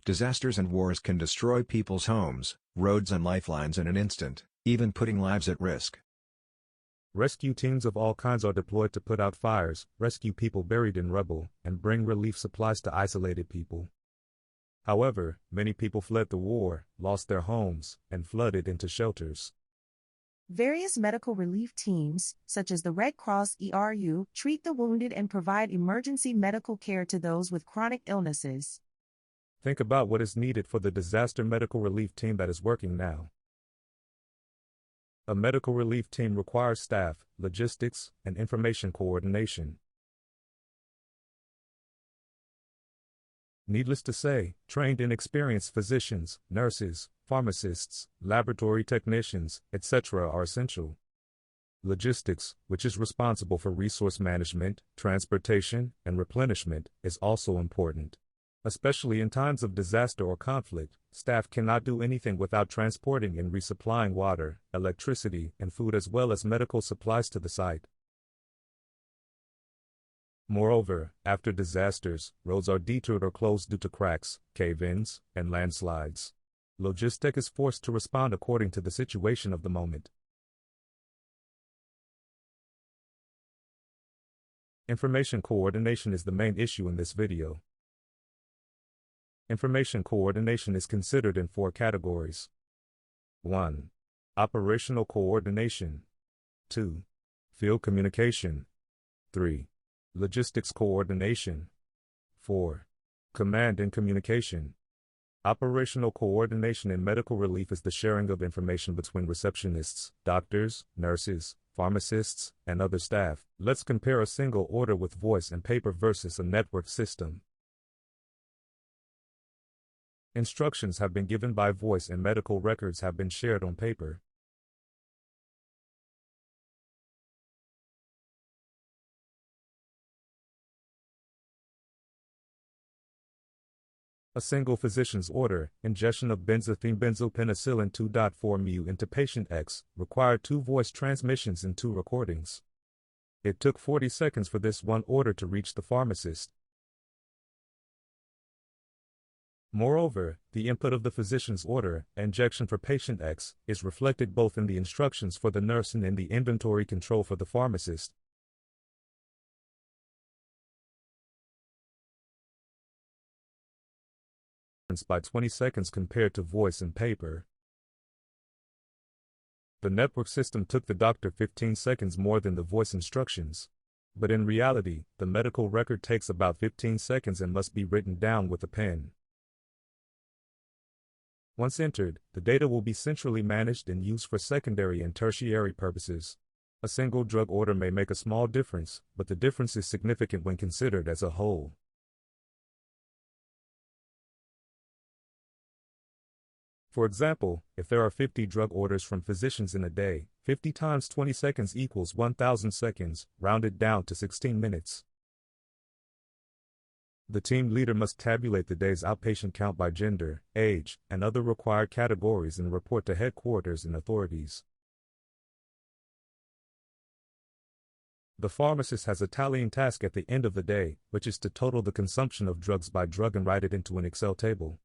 Disasters and wars can destroy people's homes, roads and lifelines in an instant, even putting lives at risk. Rescue teams of all kinds are deployed to put out fires, rescue people buried in rubble, and bring relief supplies to isolated people. However, many people fled the war, lost their homes, and flooded into shelters. Various medical relief teams, such as the Red Cross ERU, treat the wounded and provide emergency medical care to those with chronic illnesses. Think about what is needed for the disaster medical relief team that is working now. A medical relief team requires staff, logistics, and information coordination. Needless to say, trained and experienced physicians, nurses, pharmacists, laboratory technicians, etc. are essential. Logistics, which is responsible for resource management, transportation, and replenishment, is also important. Especially in times of disaster or conflict, staff cannot do anything without transporting and resupplying water, electricity, and food as well as medical supplies to the site. Moreover, after disasters, roads are detoured or closed due to cracks, cave-ins, and landslides. Logistic is forced to respond according to the situation of the moment. Information coordination is the main issue in this video. Information coordination is considered in 4 categories. 1. Operational coordination. 2. Field communication. 3. Logistics coordination. 4. Command and communication. Operational coordination in medical relief is the sharing of information between receptionists, doctors, nurses, pharmacists, and other staff. Let's compare a single order with voice and paper versus a network system. Instructions have been given by voice and medical records have been shared on paper. A single physician's order, ingestion of benzethine-benzopenicillin 2.4 μ into patient X, required 2 voice transmissions and 2 recordings. It took 40 seconds for this one order to reach the pharmacist. Moreover, the input of the physician's order, injection for patient X, is reflected both in the instructions for the nurse and in the inventory control for the pharmacist. By 20 seconds compared to voice and paper. The network system took the doctor 15 seconds more than the voice instructions. But in reality, the medical record takes about 15 seconds and must be written down with a pen. Once entered, the data will be centrally managed and used for secondary and tertiary purposes. A single drug order may make a small difference, but the difference is significant when considered as a whole. For example, if there are 50 drug orders from physicians in a day, 50 times 20 seconds equals 1,000 seconds, rounded down to 16 minutes. The team leader must tabulate the day's outpatient count by gender, age, and other required categories and report to headquarters and authorities. The pharmacist has a tallying task at the end of the day, which is to total the consumption of drugs by drug and write it into an Excel table.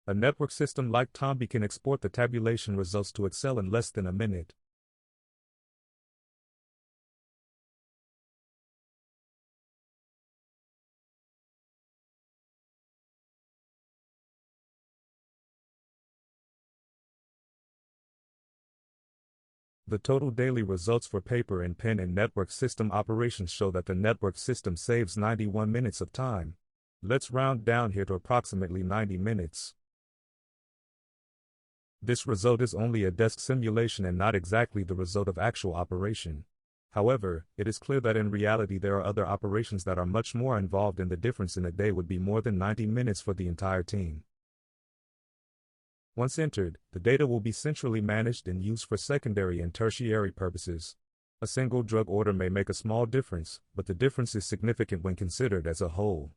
A network system like TOMBI can export the tabulation results to Excel in less than a minute. The total daily results for paper and pen and network system operations show that the network system saves 91 minutes of time. Let's round down here to approximately 90 minutes. This result is only a desk simulation and not exactly the result of actual operation. However, it is clear that in reality there are other operations that are much more involved and the difference in a day would be more than 90 minutes for the entire team. Once entered, the data will be centrally managed and used for secondary and tertiary purposes. A single drug order may make a small difference, but the difference is significant when considered as a whole.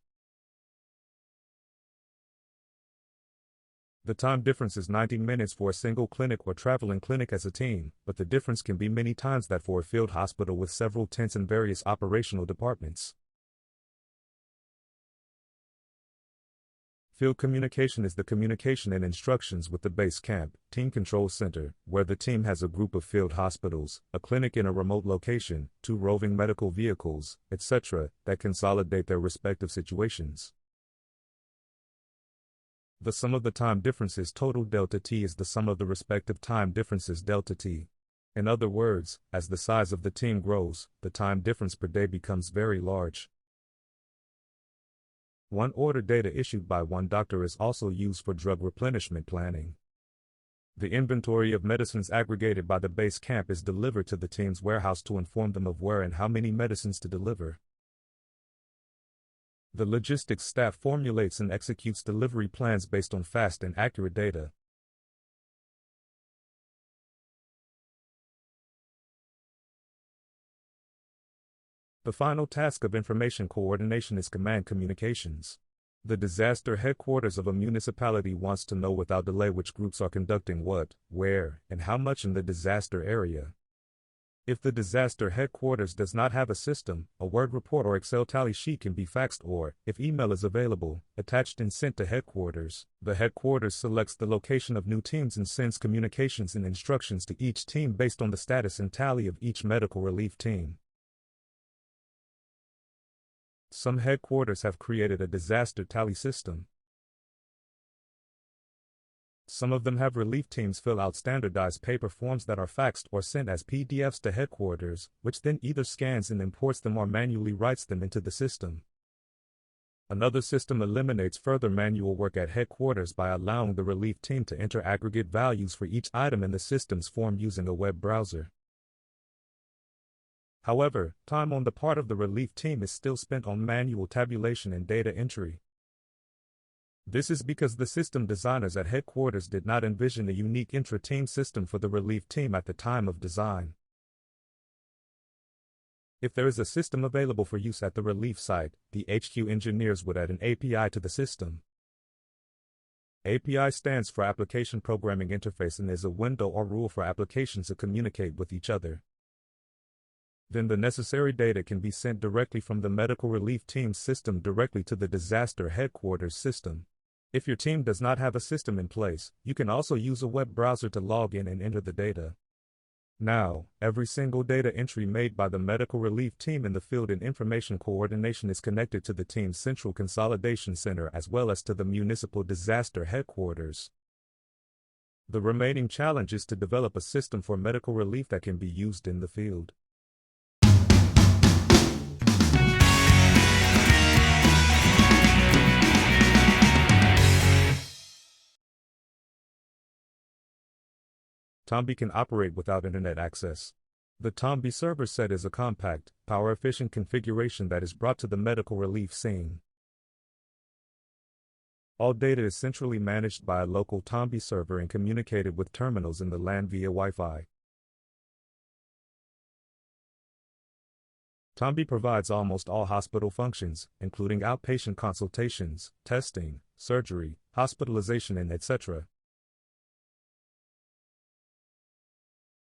The time difference is 90 minutes for a single clinic or traveling clinic as a team, but the difference can be many times that for a field hospital with several tents and various operational departments. Field communication is the communication and instructions with the base camp, team control center, where the team has a group of field hospitals, a clinic in a remote location, 2 roving medical vehicles, etc., that consolidate their respective situations. The sum of the time differences total delta t is the sum of the respective time differences delta t. In other words, as the size of the team grows, the time difference per day becomes very large. One order data issued by one doctor is also used for drug replenishment planning. The inventory of medicines aggregated by the base camp is delivered to the team's warehouse to inform them of where and how many medicines to deliver. The logistics staff formulates and executes delivery plans based on fast and accurate data. The final task of information coordination is command communications. The disaster headquarters of a municipality wants to know without delay which groups are conducting what, where, and how much in the disaster area. If the disaster headquarters does not have a system, a Word report or Excel tally sheet can be faxed or, if email is available, attached and sent to headquarters. The headquarters selects the location of new teams and sends communications and instructions to each team based on the status and tally of each medical relief team. Some headquarters have created a disaster tally system. Some of them have relief teams fill out standardized paper forms that are faxed or sent as PDFs to headquarters, which then either scans and imports them or manually writes them into the system. Another system eliminates further manual work at headquarters by allowing the relief team to enter aggregate values for each item in the system's form using a web browser. However, time on the part of the relief team is still spent on manual tabulation and data entry. This is because the system designers at headquarters did not envision a unique intra-team system for the relief team at the time of design. If there is a system available for use at the relief site, the HQ engineers would add an API to the system. API stands for Application Programming Interface and is a window or rule for applications to communicate with each other. Then the necessary data can be sent directly from the medical relief team's system directly to the disaster headquarters system. If your team does not have a system in place, you can also use a web browser to log in and enter the data. Now, every single data entry made by the medical relief team in the field in information coordination is connected to the team's central consolidation center as well as to the municipal disaster headquarters. The remaining challenge is to develop a system for medical relief that can be used in the field. TOMBI can operate without internet access. The TOMBI server set is a compact, power-efficient configuration that is brought to the medical relief scene. All data is centrally managed by a local TOMBI server and communicated with terminals in the LAN via Wi-Fi. TOMBI provides almost all hospital functions, including outpatient consultations, testing, surgery, hospitalization and etc.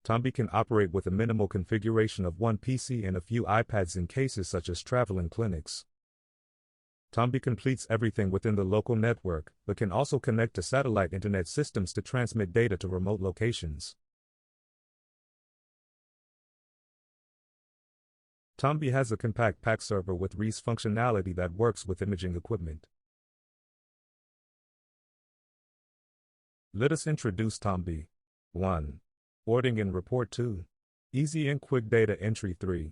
TOMBI can operate with a minimal configuration of one PC and a few iPads in cases such as traveling clinics. TOMBI completes everything within the local network, but can also connect to satellite internet systems to transmit data to remote locations. TOMBI has a compact PAC server with REIS functionality that works with imaging equipment. Let us introduce TOMBI. 1. Ordering and report 2. Easy and quick data entry 3.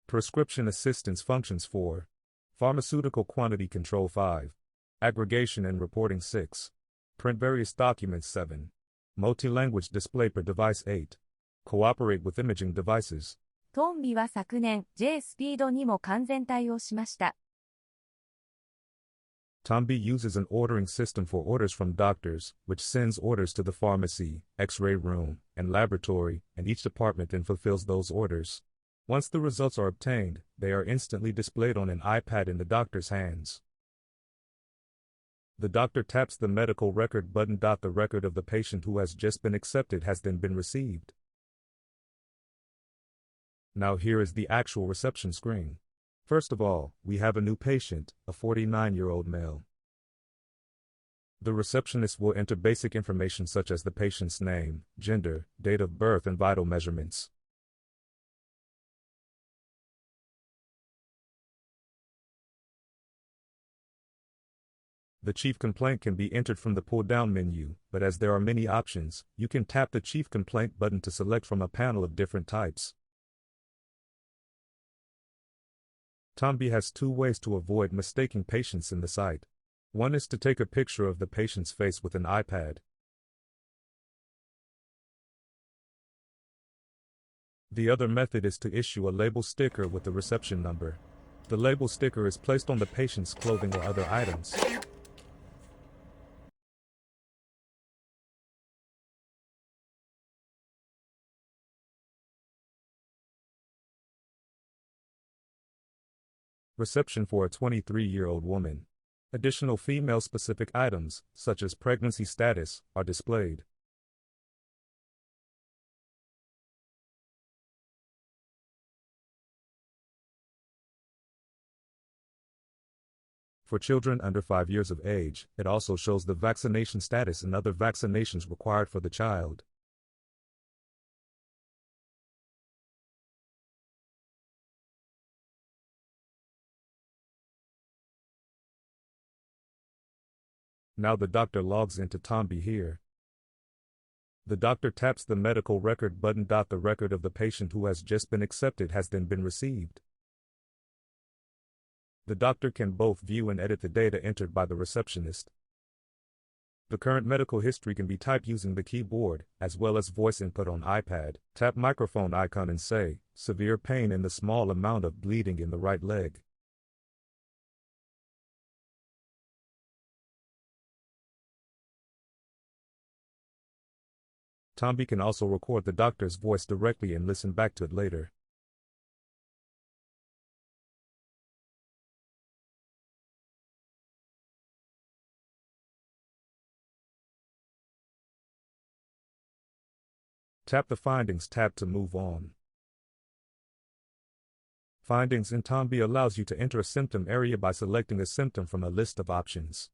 Prescription assistance functions 4. Pharmaceutical quantity control 5. Aggregation and reporting 6. Print various documents 7. Multi-language display per device 8. Cooperate with imaging devices. トンビは昨年 J スピードにも完全対応しました。TOMBI uses an ordering system for orders from doctors, which sends orders to the pharmacy, X-ray room, and laboratory, and each department then fulfills those orders. Once the results are obtained, they are instantly displayed on an iPad in the doctor's hands. The doctor taps the medical record button. The record of the patient who has just been accepted has then been received. Now here is the actual reception screen. First of all, we have a new patient, a 49-year-old male. The receptionist will enter basic information such as the patient's name, gender, date of birth, and vital measurements. The chief complaint can be entered from the pull-down menu, but as there are many options, you can tap the chief complaint button to select from a panel of different types. TOMBI has two ways to avoid mistaking patients in the site. One is to take a picture of the patient's face with an iPad. The other method is to issue a label sticker with the reception number. The label sticker is placed on the patient's clothing or other items. Reception for a 23-year-old woman. Additional female-specific items, such as pregnancy status, are displayed. For children under 5 years of age, it also shows the vaccination status and other vaccinations required for the child. Now the doctor logs into TOMBI here. The doctor taps the medical record button. The record of the patient who has just been accepted has then been received. The doctor can both view and edit the data entered by the receptionist. The current medical history can be typed using the keyboard, as well as voice input on iPad. Tap microphone icon and say, "Severe pain and a small amount of bleeding in the right leg." TOMBI can also record the doctor's voice directly and listen back to it later. Tap the Findings tab to move on. Findings in TOMBI allows you to enter a symptom area by selecting a symptom from a list of options.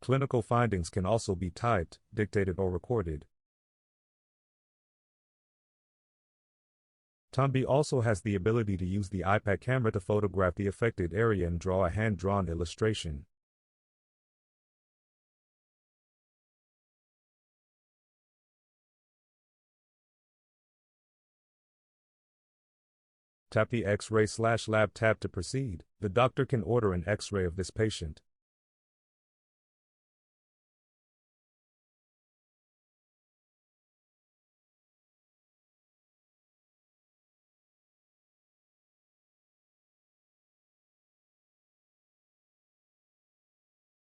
Clinical findings can also be typed, dictated, or recorded. TOMBI also has the ability to use the iPad camera to photograph the affected area and draw a hand-drawn illustration. Tap the X-ray/lab tab to proceed. The doctor can order an X-ray of this patient.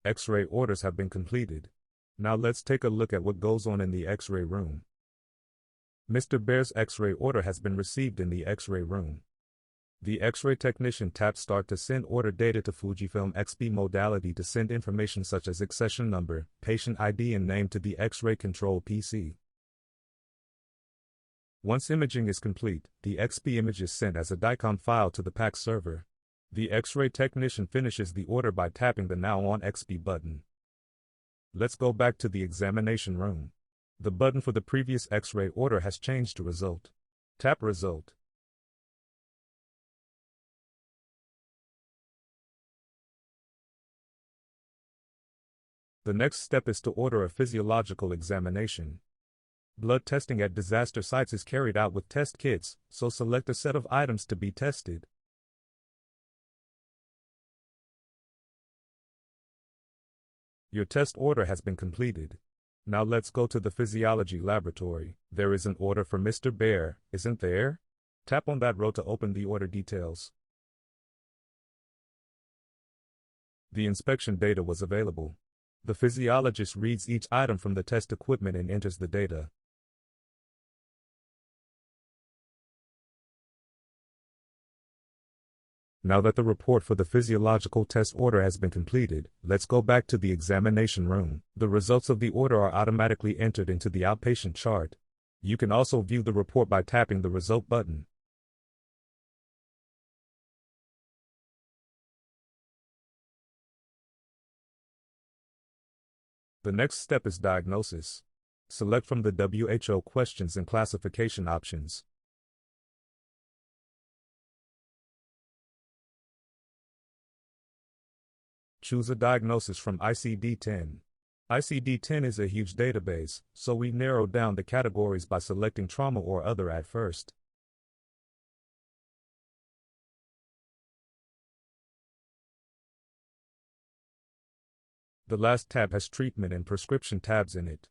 X-ray orders have been completed. Now let's take a look at what goes on in the X-ray room. Mr. Bear's X-ray order has been received in the X-ray room. The X-ray technician taps Start to send order data to Fujifilm XP modality to send information such as accession number, patient ID, and name to the X-ray control PC. Once imaging is complete, the XP image is sent as a DICOM file to the PACS server. The X-ray technician finishes the order by tapping the Now on XP button. Let's go back to the examination room. The button for the previous X-ray order has changed to Result. Tap Result. The next step is to order a physiological examination. Blood testing at disaster sites is carried out with test kits, so select a set of items to be tested. Your test order has been completed. Now let's go to the physiology laboratory. There is an order for Mr. Bear, isn't there? Tap on that row to open the order details. The inspection data was available. The physiologist reads each item from the test equipment and enters the data. Now that the report for the physiological test order has been completed, let's go back to the examination room. The results of the order are automatically entered into the outpatient chart. You can also view the report by tapping the Result button. The next step is diagnosis. Select from the WHO questions and classification options. Choose a diagnosis from ICD-10. ICD-10 is a huge database, so we narrowed down the categories by selecting trauma or other at first. The last tab has treatment and prescription tabs in it.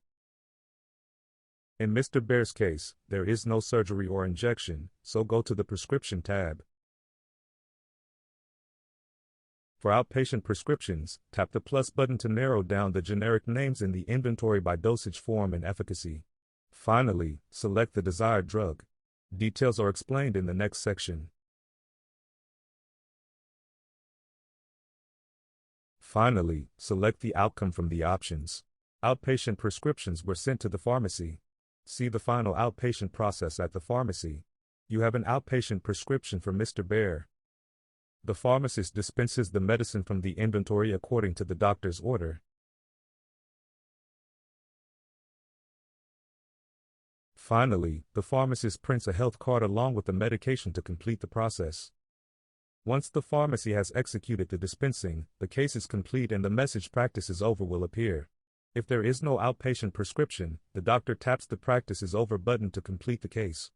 In Mr. Bear's case, there is no surgery or injection, so go to the prescription tab. For outpatient prescriptions, tap the plus button to narrow down the generic names in the inventory by dosage form and efficacy. Finally, select the desired drug. Details are explained in the next section. Finally, select the outcome from the options. Outpatient prescriptions were sent to the pharmacy. See the final outpatient process at the pharmacy. You have an outpatient prescription for Mr. Bear. The pharmacist dispenses the medicine from the inventory according to the doctor's order. Finally, the pharmacist prints a health card along with the medication to complete the process. Once the pharmacy has executed the dispensing, the case is complete and the message "practice is over" will appear. If there is no outpatient prescription, the doctor taps the "practice is over" button to complete the case.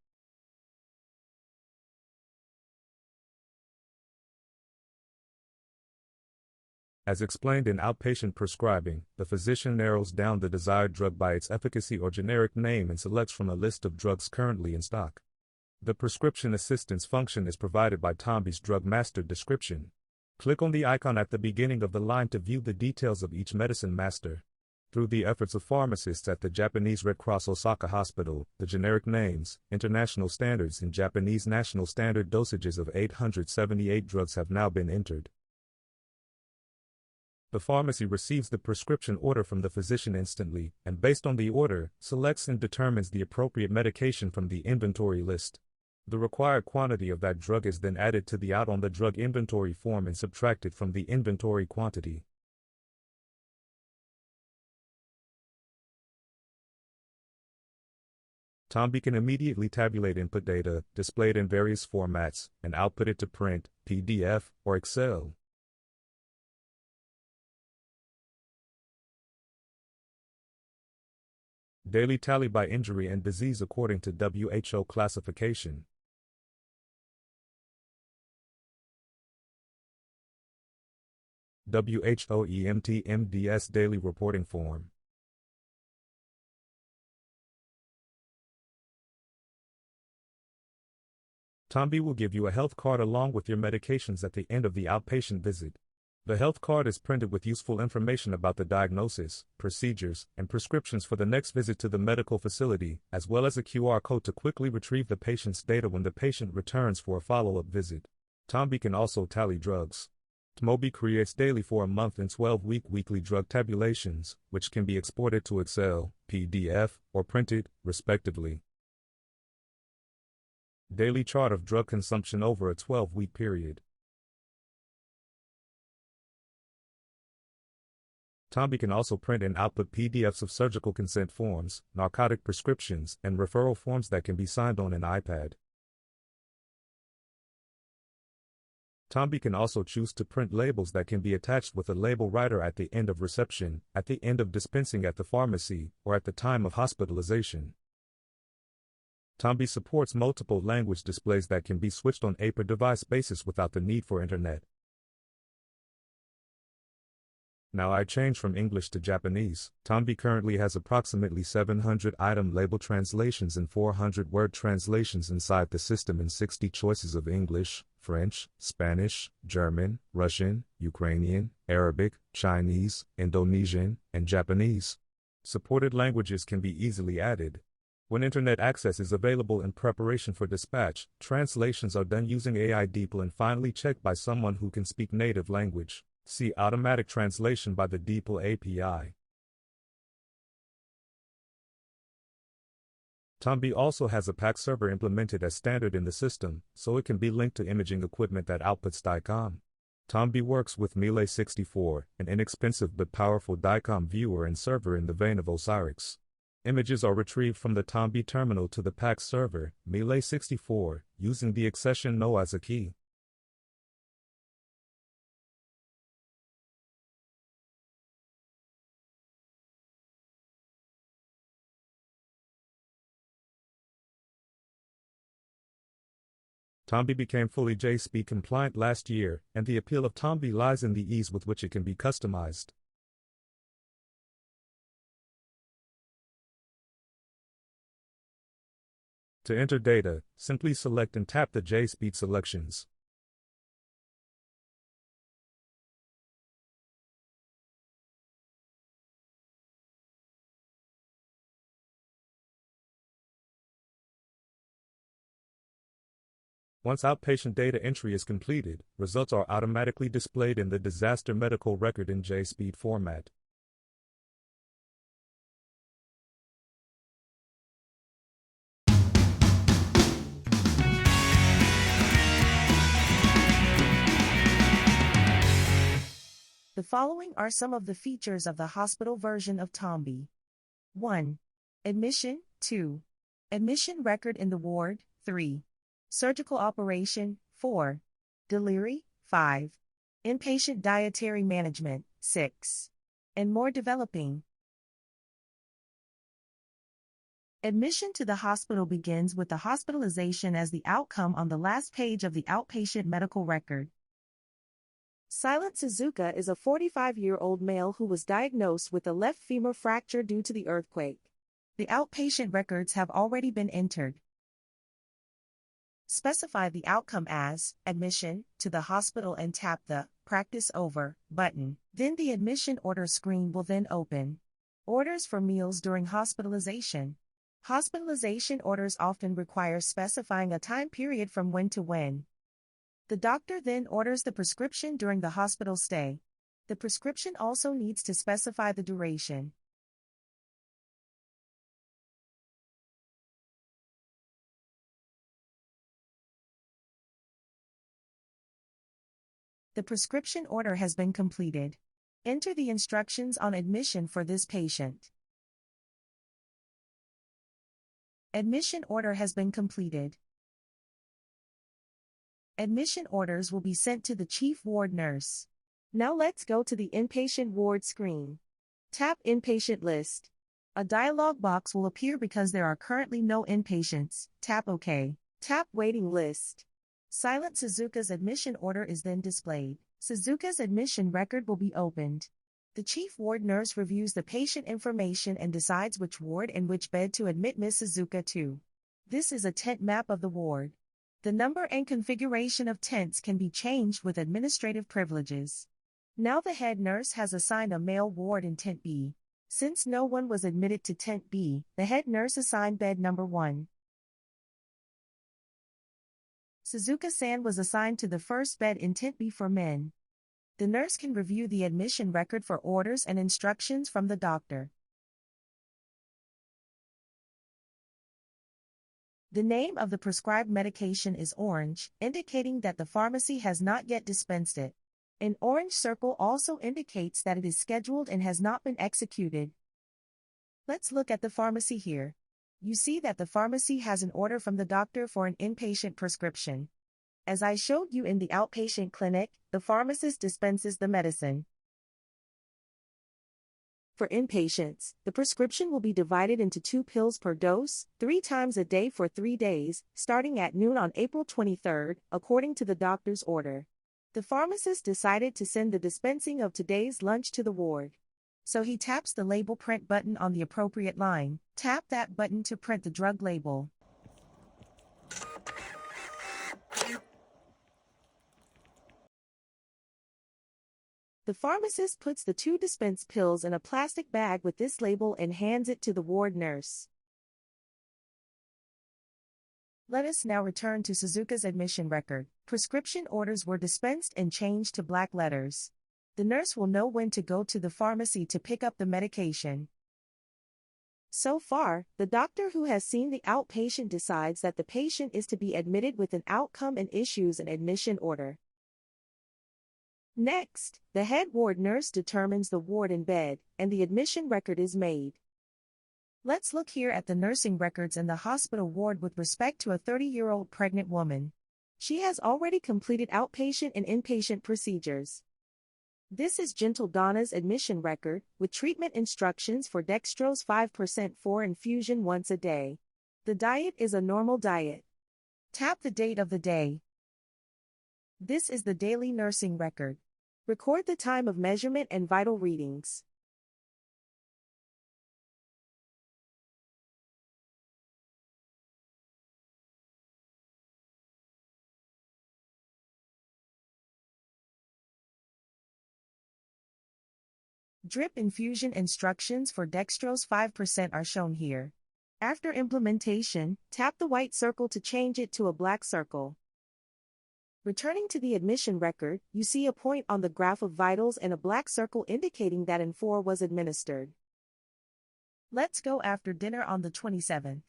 As explained in outpatient prescribing, the physician narrows down the desired drug by its efficacy or generic name and selects from a list of drugs currently in stock. The prescription assistance function is provided by TOMBI's Drug Master description. Click on the icon at the beginning of the line to view the details of each medicine master. Through the efforts of pharmacists at the Japanese Red Cross Osaka Hospital, the generic names, international standards and Japanese national standard dosages of 878 drugs have now been entered. The pharmacy receives the prescription order from the physician instantly, and based on the order, selects and determines the appropriate medication from the inventory list. The required quantity of that drug is then added to the out on the drug inventory form and subtracted from the inventory quantity. TOMBI can immediately tabulate input data, displayed in various formats, and output it to print, PDF, or Excel. Daily tally by injury and disease according to WHO classification. WHO EMT/MDS Daily Reporting Form. TOMBI will give you a health card along with your medications at the end of the outpatient visit. The health card is printed with useful information about the diagnosis, procedures, and prescriptions for the next visit to the medical facility, as well as a QR code to quickly retrieve the patient's data when the patient returns for a follow-up visit. TOMBI can also tally drugs. TOMBI creates daily for a month and 12-week weekly drug tabulations, which can be exported to Excel, PDF, or printed, respectively. Daily chart of drug consumption over a 12-week period. TOMBI can also print and output PDFs of surgical consent forms, narcotic prescriptions, and referral forms that can be signed on an iPad. TOMBI can also choose to print labels that can be attached with a label writer at the end of reception, at the end of dispensing at the pharmacy, or at the time of hospitalization. TOMBI supports multiple language displays that can be switched on a per-device basis without the need for internet. Now I change from English to Japanese. TOMBI currently has approximately 700 item label translations and 400 word translations inside the system and 60 choices of English, French, Spanish, German, Russian, Ukrainian, Arabic, Chinese, Indonesian, and Japanese. Supported languages can be easily added. When internet access is available in preparation for dispatch, translations are done using AI DeepL and finally checked by someone who can speak native language. See automatic translation by the DeepL API. TOMBI also has a PAC server implemented as standard in the system, so it can be linked to imaging equipment that outputs DICOM. TOMBI works with Mirai 64, an inexpensive but powerful DICOM viewer and server in the vein of Osiris. Images are retrieved from the TOMBI terminal to the PAX server, Mirai 64, using the accession known as a key. TOMBI became fully JSP compliant last year, and the appeal of TOMBI lies in the ease with which it can be customized. To enter data, simply select and tap the JSpeed selections. Once outpatient data entry is completed, results are automatically displayed in the disaster medical record in JSpeed format. The following are some of the features of the hospital version of TOMBI. 1. Admission. 2. Admission record in the ward. 3. Surgical operation. 4. Delivery. 5. Inpatient dietary management. 6. And more developing. Admission to the hospital begins with the hospitalization as the outcome on the last page of the outpatient medical record. Silent Suzuka is a 45-year-old male who was diagnosed with a left femur fracture due to the earthquake. The outpatient records have already been entered. Specify the outcome as admission to the hospital and tap the Practice Over button. Then the admission order screen will then open. Orders for meals during hospitalization. Hospitalization orders often require specifying a time period from when to when. The doctor then orders the prescription during the hospital stay. The prescription also needs to specify the duration. The prescription order has been completed. Enter the instructions on admission for this patient. Admission order has been completed. Admission orders will be sent to the chief ward nurse. Now let's go to the inpatient ward screen. Tap Inpatient List. A dialog box will appear because there are currently no inpatients. Tap OK. Tap Waiting List. Silent Suzuka's admission order is then displayed. Suzuka's admission record will be opened. The chief ward nurse reviews the patient information and decides which ward and which bed to admit Ms. Suzuka to. This is a tent map of the ward. The number and configuration of tents can be changed with administrative privileges. Now the head nurse has assigned a male ward in Tent B. Since no one was admitted to Tent B, the head nurse assigned bed number 1. Suzuka-san was assigned to the first bed in Tent B for men. The nurse can review the admission record for orders and instructions from the doctor. The name of the prescribed medication is orange, indicating that the pharmacy has not yet dispensed it. An orange circle also indicates that it is scheduled and has not been executed. Let's look at the pharmacy here. You see that the pharmacy has an order from the doctor for an inpatient prescription. As I showed you in the outpatient clinic, the pharmacist dispenses the medicine. For inpatients, the prescription will be divided into 2 pills per dose, 3 times a day for 3 days, starting at noon on April 23, according to the doctor's order. The pharmacist decided to send the dispensing of today's lunch to the ward. So he taps the label print button on the appropriate line. Tap that button to print the drug label. The pharmacist puts the 2 dispensed pills in a plastic bag with this label and hands it to the ward nurse. Let us now return to Suzuka's admission record. Prescription orders were dispensed and changed to black letters. The nurse will know when to go to the pharmacy to pick up the medication. So far, the doctor who has seen the outpatient decides that the patient is to be admitted with an outcome and issues an admission order. Next, the head ward nurse determines the ward and bed, and the admission record is made. Let's look here at the nursing records in the hospital ward with respect to a 30-year-old pregnant woman. She has already completed outpatient and inpatient procedures. This is Gentle Donna's admission record, with treatment instructions for dextrose 5% for infusion once a day. The diet is a normal diet. Tap the date of the day. This is the daily nursing record. Record the time of measurement and vital readings. Drip infusion instructions for dextrose 5% are shown here. After implementation, tap the white circle to change it to a black circle. Returning to the admission record, you see a point on the graph of vitals and a black circle indicating that IN4 was administered. Let's go after dinner on the 27th.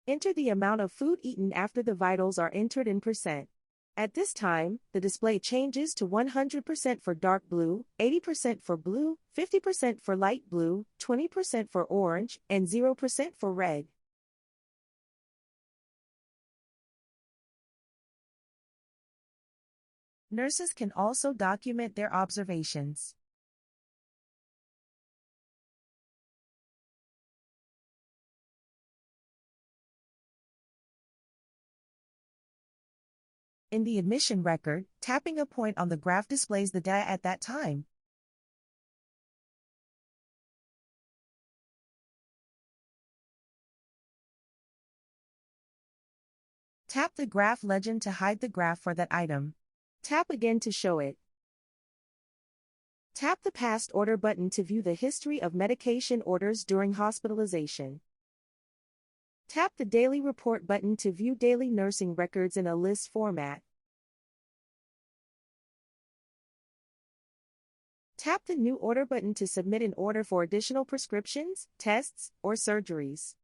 Enter the amount of food eaten after the vitals are entered in percent. At this time, the display changes to 100% for dark blue, 80% for blue, 50% for light blue, 20% for orange, and 0% for red. Nurses can also document their observations. In the admission record, tapping a point on the graph displays the data at that time. Tap the graph legend to hide the graph for that item. Tap again to show it. Tap the past order button to view the history of medication orders during hospitalization. Tap the daily report button to view daily nursing records in a list format. Tap the new order button to submit an order for additional prescriptions, tests, or surgeries.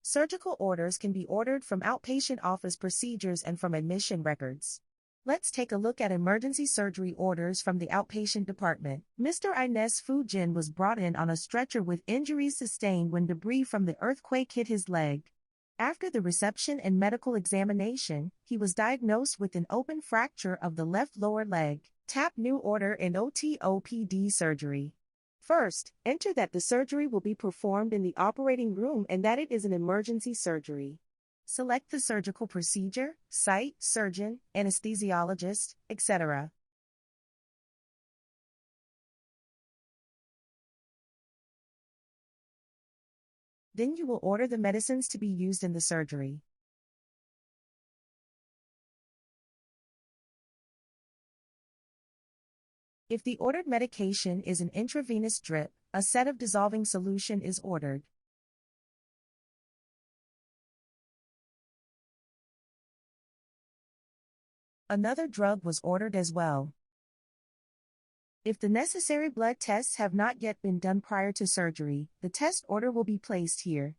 Surgical orders can be ordered from outpatient office procedures and from admission records. Let's take a look at emergency surgery orders from the outpatient department. Mr. Ines Fujin was brought in on a stretcher with injuries sustained when debris from the earthquake hit his leg. After the reception and medical examination, he was diagnosed with an open fracture of the left lower leg. Tap new order in OTOPD surgery. First, enter that the surgery will be performed in the operating room and that it is an emergency surgery. Select the surgical procedure, site, surgeon, anesthesiologist, etc. Then you will order the medicines to be used in the surgery. If the ordered medication is an intravenous drip, a set of dissolving solution is ordered. Another drug was ordered as well. If the necessary blood tests have not yet been done prior to surgery, the test order will be placed here.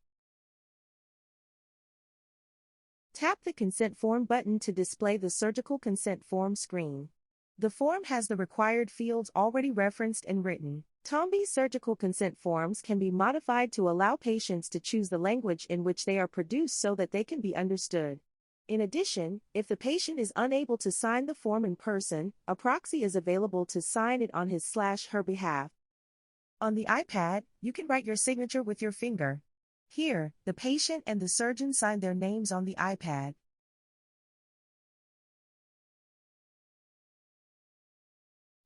Tap the consent form button to display the surgical consent form screen. The form has the required fields already referenced and written. TOMBI surgical consent forms can be modified to allow patients to choose the language in which they are produced so that they can be understood. In addition, if the patient is unable to sign the form in person, a proxy is available to sign it on his/her behalf. On the iPad, you can write your signature with your finger. Here, the patient and the surgeon sign their names on the iPad.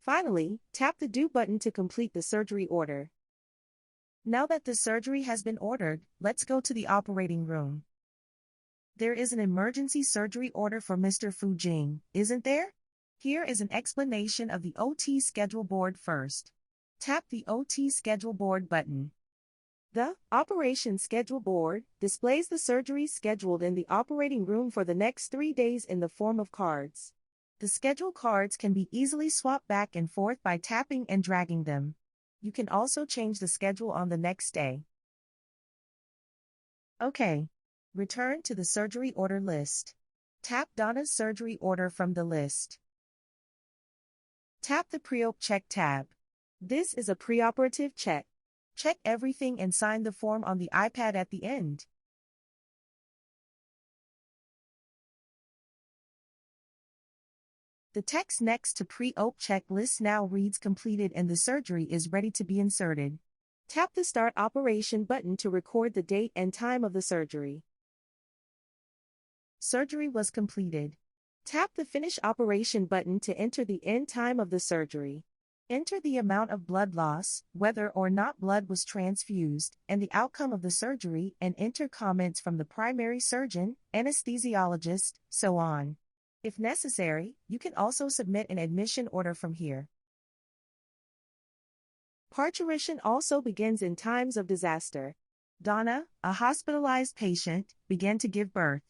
Finally, tap the Do button to complete the surgery order. Now that the surgery has been ordered, let's go to the operating room. There is an emergency surgery order for Mr. Fujing, isn't there? Here is an explanation of the OT schedule board first. Tap the OT schedule board button. The Operation Schedule Board displays the surgeries scheduled in the operating room for the next 3 days in the form of cards. The schedule cards can be easily swapped back and forth by tapping and dragging them. You can also change the schedule on the next day. Okay. Return to the surgery order list. Tap Donna's surgery order from the list. Tap the Pre-Op Check tab. This is a preoperative check. Check everything and sign the form on the iPad at the end. The text next to Pre-Op Checklist now reads completed and the surgery is ready to be inserted. Tap the Start Operation button to record the date and time of the surgery. Surgery was completed. Tap the Finish Operation button to enter the end time of the surgery. Enter the amount of blood loss, whether or not blood was transfused, and the outcome of the surgery, and enter comments from the primary surgeon, anesthesiologist, so on. If necessary, you can also submit an admission order from here. Parturition also begins in times of disaster. Donna, a hospitalized patient, began to give birth.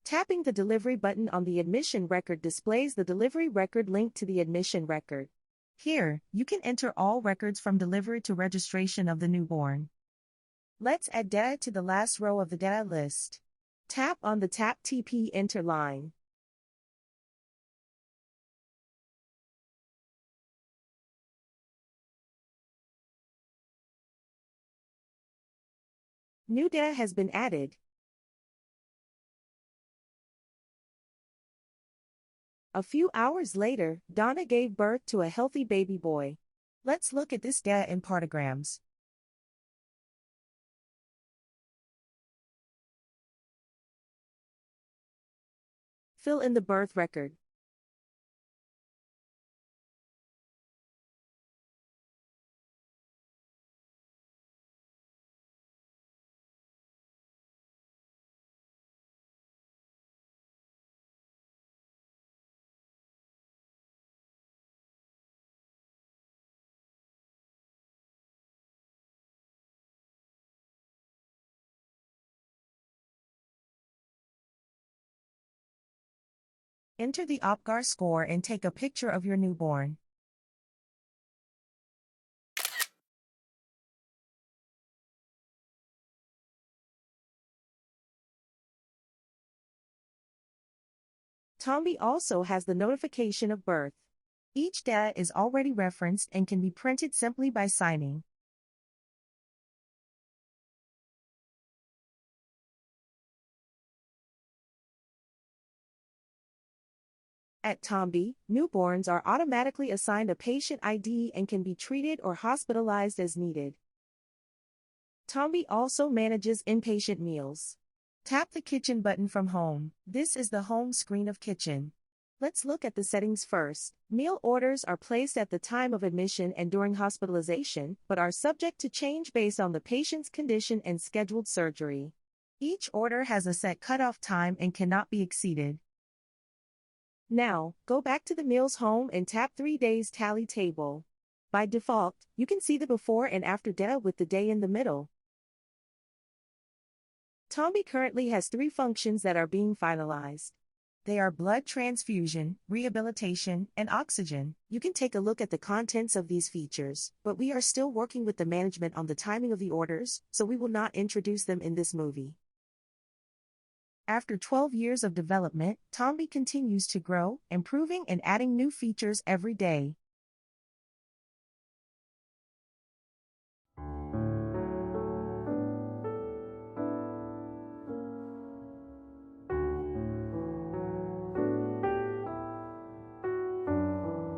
Tapping the delivery button on the admission record displays the delivery record linked to the admission record. Here, you can enter all records from delivery to registration of the newborn. Let's add data to the last row of the data list. Tap on the Tap TP Enter line. New data has been added. A few hours later, Donna gave birth to a healthy baby boy. Let's look at this data in partograms. Fill in the birth record. Enter the OPGAR score and take a picture of your newborn. TOMBI also has the notification of birth. Each data is already referenced and can be printed simply by signing. At TOMBI, newborns are automatically assigned a patient ID and can be treated or hospitalized as needed. TOMBI also manages inpatient meals. Tap the Kitchen button from Home. This is the home screen of Kitchen. Let's look at the settings first. Meal orders are placed at the time of admission and during hospitalization, but are subject to change based on the patient's condition and scheduled surgery. Each order has a set cutoff time and cannot be exceeded. Now, go back to the Meals Home and tap 3 days tally table. By default, you can see the before and after data with the day in the middle. TOMBI currently has 3 functions that are being finalized. They are blood transfusion, rehabilitation, and oxygen. You can take a look at the contents of these features, but we are still working with the management on the timing of the orders, so we will not introduce them in this movie. After 12 years of development, TOMBI continues to grow, improving and adding new features every day.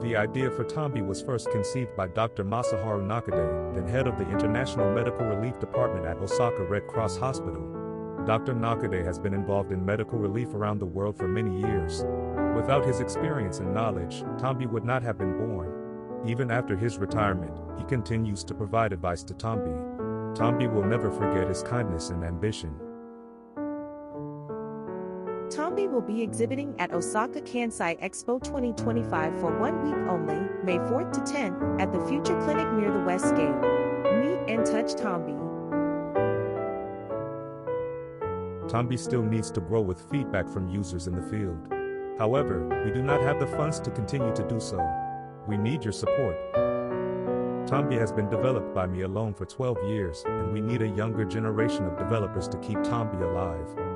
The idea for TOMBI was first conceived by Dr. Masaharu Nakade, then head of the International Medical Relief Department at Osaka Red Cross Hospital. Dr. Nakade has been involved in medical relief around the world for many years. Without his experience and knowledge, TOMBI would not have been born. Even after his retirement, he continues to provide advice to TOMBI. TOMBI will never forget his kindness and ambition. TOMBI will be exhibiting at Osaka Kansai Expo 2025 for 1 week only, May 4th to 10th, at the Future Clinic near the West Gate. Meet and touch TOMBI. TOMBI still needs to grow with feedback from users in the field. However, we do not have the funds to continue to do so. We need your support. TOMBI has been developed by me alone for 12 years, and we need a younger generation of developers to keep TOMBI alive.